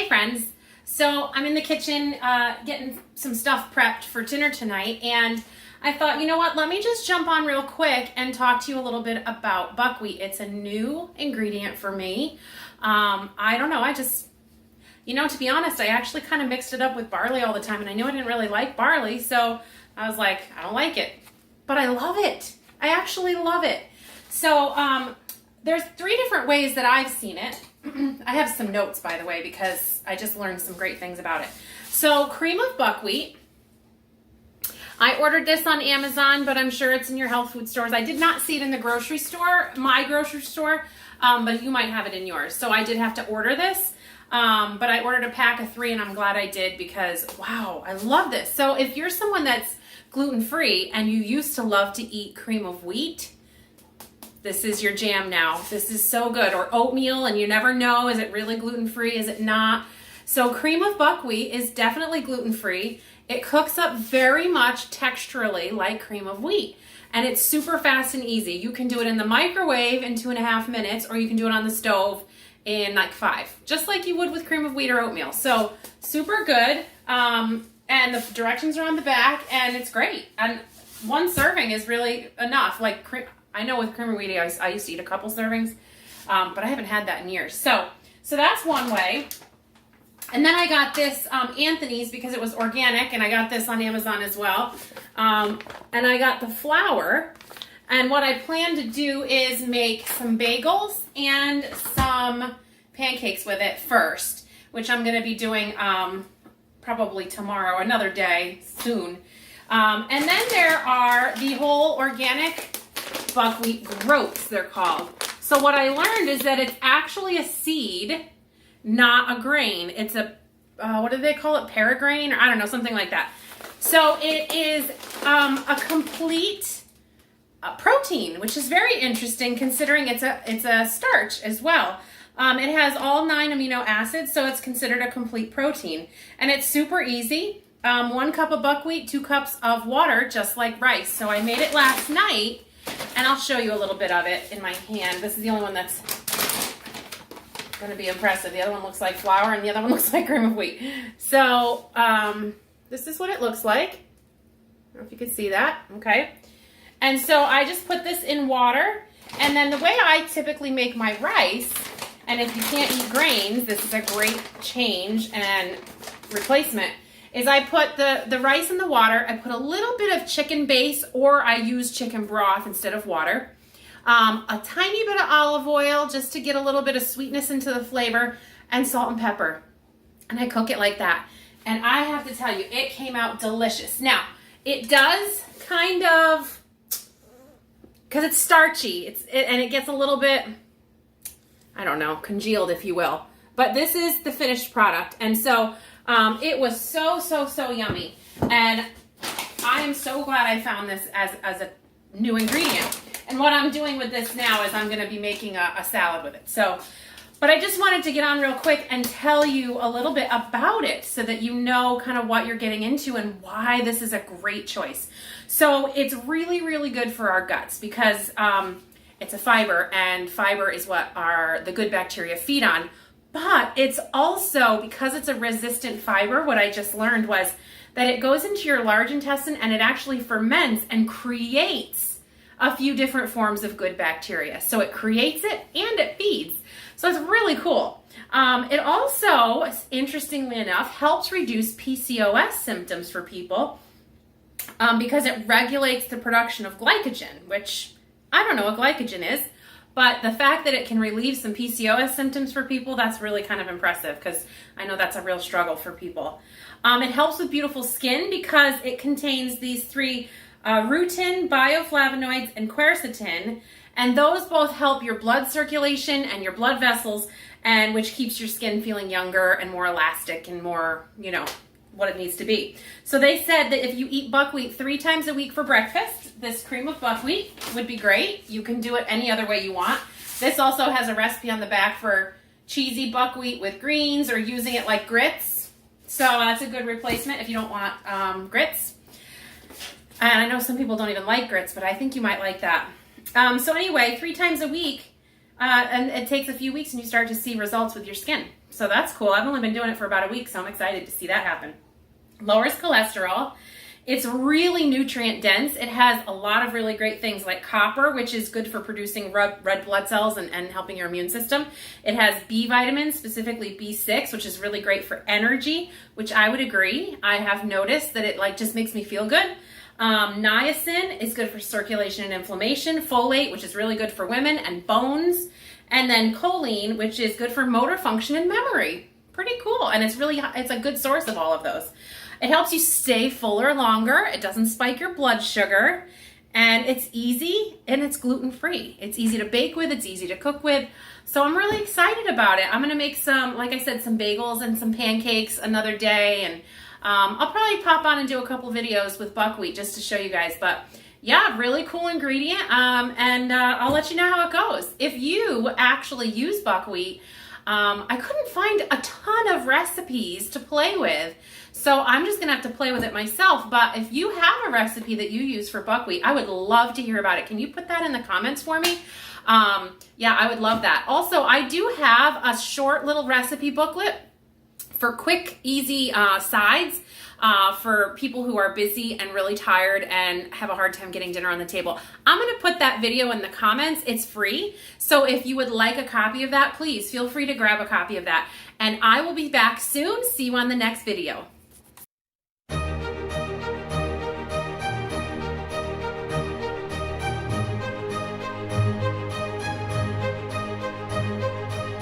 Hey friends, so I'm in the kitchen getting some stuff prepped for dinner tonight, and I thought, you know what, let me just jump on real quick and talk to you a little bit about buckwheat. It's a new ingredient for me. I don't know, to be honest, I actually kind of mixed it up with barley all the time, and I knew I didn't really like barley, so I was like, I don't like it, but I love it. I actually love it. So there's 3 different ways that I've seen it. I have some notes, by the way, because I just learned some great things about it. So cream of buckwheat. I ordered this on Amazon, but I'm sure it's in your health food stores. I did not see it in the grocery store, my grocery store, but you might have it in yours. So I did have to order this, but I ordered a pack of 3, and I'm glad I did because, wow, I love this. So if you're someone that's gluten-free and you used to love to eat cream of wheat, this is your jam now. This is so good. Or oatmeal, and you never know, is it really gluten-free, is it not? So cream of buckwheat is definitely gluten-free. It cooks up very much texturally like cream of wheat. And it's super fast and easy. You can do it in the microwave in 2.5 minutes, or you can do it on the stove in like 5, just like you would with cream of wheat or oatmeal. So super good. And the directions are on the back, and it's great. And 1 serving is really enough. I know with cream of wheat, I used to eat a couple servings, but I haven't had that in years. So that's one way. And then I got this Anthony's because it was organic, and I got this on Amazon as well. And I got the flour. And what I plan to do is make some bagels and some pancakes with it first, which I'm going to be doing probably tomorrow, another day soon. And then there are the whole organic buckwheat groats, they're called. So what I learned is that it's actually a seed, not a grain. It's a, what do they call it? Paragrain, or I don't know, something like that. So it is a complete protein, which is very interesting considering it's a starch as well. It has all 9 amino acids, so it's considered a complete protein. And it's super easy. 1 cup of buckwheat, 2 cups of water, just like rice. So I made it last night, and I'll show you a little bit of it in my hand. This is the only one that's going to be impressive. The other one looks like flour, and the other one looks like cream of wheat. So this is what it looks like. I don't know if you can see that. Okay. And so I just put this in water, and then the way I typically make my rice, and if you can't eat grains, this is a great change and replacement, is I put the rice in the water. I put a little bit of chicken base, or I use chicken broth instead of water. A tiny bit of olive oil just to get a little bit of sweetness into the flavor, and salt and pepper. And I cook it like that. And I have to tell you, it came out delicious. Now, it does kind of, because it's starchy, and it gets a little bit, I don't know, congealed, if you will. But this is the finished product. And so it was so yummy. And I am so glad I found this as a new ingredient. And what I'm doing with this now is I'm going to be making a salad with it. So, but I just wanted to get on real quick and tell you a little bit about it so that you know kind of what you're getting into and why this is a great choice. So it's really good for our guts because it's a fiber, and fiber is what the good bacteria feed on. But it's also, because it's a resistant fiber, what I just learned was that it goes into your large intestine and it actually ferments and creates a few different forms of good bacteria. So it creates it and it feeds. So it's really cool. It also, interestingly enough, helps reduce PCOS symptoms for people because it regulates the production of glycogen, which I don't know what glycogen is. But the fact that it can relieve some PCOS symptoms for people, that's really kind of impressive because I know that's a real struggle for people. It helps with beautiful skin because it contains these 3 rutin, bioflavonoids, and quercetin, and those both help your blood circulation and your blood vessels, and which keeps your skin feeling younger and more elastic and more, what it needs to be. So they said that if you eat buckwheat 3 times a week for breakfast, this cream of buckwheat would be great. You can do it any other way you want. This also has a recipe on the back for cheesy buckwheat with greens or using it like grits. So that's a good replacement if you don't want grits. And I know some people don't even like grits, but I think you might like that. So anyway, 3 times a week, and it takes a few weeks and you start to see results with your skin. So that's cool. I've only been doing it for about a week, so I'm excited to see that happen. Lowers cholesterol. It's really nutrient dense. It has a lot of really great things like copper, which is good for producing red blood cells and helping your immune system. It has B vitamins, specifically B6, which is really great for energy, which I would agree. I have noticed that it just makes me feel good. Niacin is good for circulation and inflammation. Folate, which is really good for women and bones. And then choline, which is good for motor function and memory. Pretty cool. And it's a good source of all of those. It helps you stay fuller longer. It doesn't spike your blood sugar. And it's easy and it's gluten-free. It's easy to bake with. It's easy to cook with. So I'm really excited about it. I'm going to make some, like I said, some bagels and some pancakes another day. And I'll probably pop on and do a couple videos with buckwheat just to show you guys. But yeah, really cool ingredient. And I'll let you know how it goes. If you actually use buckwheat, I couldn't find a ton of recipes to play with. So I'm just going to have to play with it myself. But if you have a recipe that you use for buckwheat, I would love to hear about it. Can you put that in the comments for me? Yeah, I would love that. Also, I do have a short little recipe booklet for quick, easy sides for people who are busy and really tired and have a hard time getting dinner on the table. I'm going to put that video in the comments. It's free. So if you would like a copy of that, please feel free to grab a copy of that. And I will be back soon. See you on the next video.